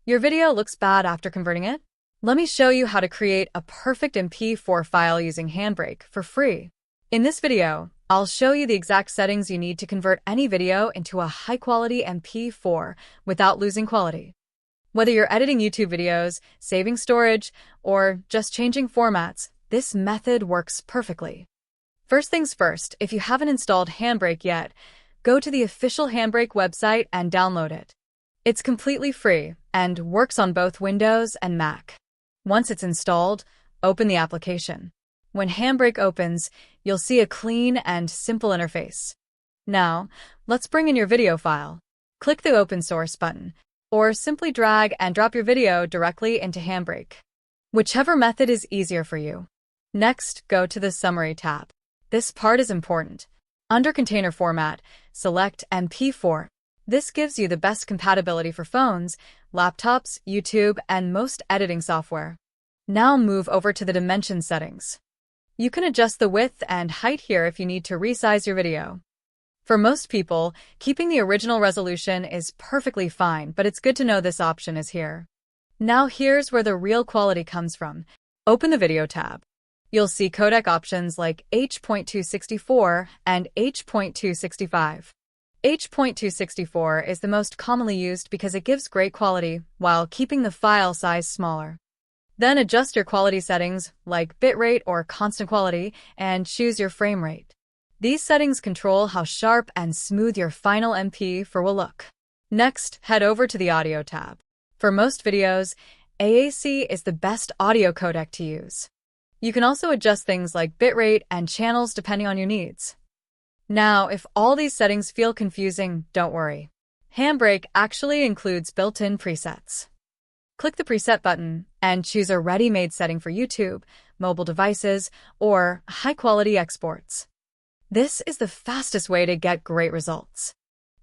Your video looks bad after converting it? Let me show you how to create a perfect MP4 file using Handbrake for free. In this video, I'll show you the exact settings you need to convert any video into a high-quality MP4 without losing quality. Whether you're editing YouTube videos, saving storage, or just changing formats, this method works perfectly. First things first, if you haven't installed Handbrake yet, go to the official Handbrake website and download it. It's completely free and works on both Windows and Mac. Once it's installed, open the application. When Handbrake opens, you'll see a clean and simple interface. Now, let's bring in your video file. Click the Open Source button, or simply drag and drop your video directly into Handbrake, whichever method is easier for you. Next, go to the Summary tab. This part is important. Under Container Format, select MP4. This gives you the best compatibility for phones, laptops, YouTube, and most editing software. Now move over to the Dimension settings. You can adjust the width and height here if you need to resize your video. For most people, keeping the original resolution is perfectly fine, but it's good to know this option is here. Now here's where the real quality comes from. Open the Video tab. You'll see codec options like H.264 and H.265. H.264 is the most commonly used because it gives great quality while keeping the file size smaller. Then adjust your quality settings like bitrate or constant quality and choose your frame rate. These settings control how sharp and smooth your final MP4 will look. Next, head over to the Audio tab. For most videos, AAC is the best audio codec to use. You can also adjust things like bitrate and channels depending on your needs. Now, if all these settings feel confusing, don't worry. Handbrake actually includes built-in presets. Click the preset button and choose a ready-made setting for YouTube, mobile devices, or high-quality exports. This is the fastest way to get great results.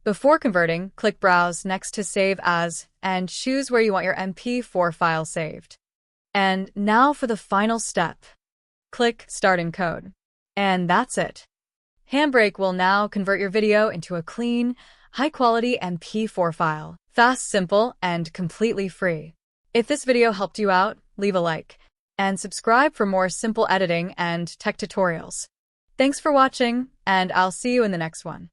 Before converting, click Browse next to Save As and choose where you want your MP4 file saved. And now for the final step. Click Start Encode. And that's it. Handbrake will now convert your video into a clean, high-quality MP4 file. Fast, simple, and completely free. If this video helped you out, leave a like and subscribe for more simple editing and tech tutorials. Thanks for watching, and I'll see you in the next one.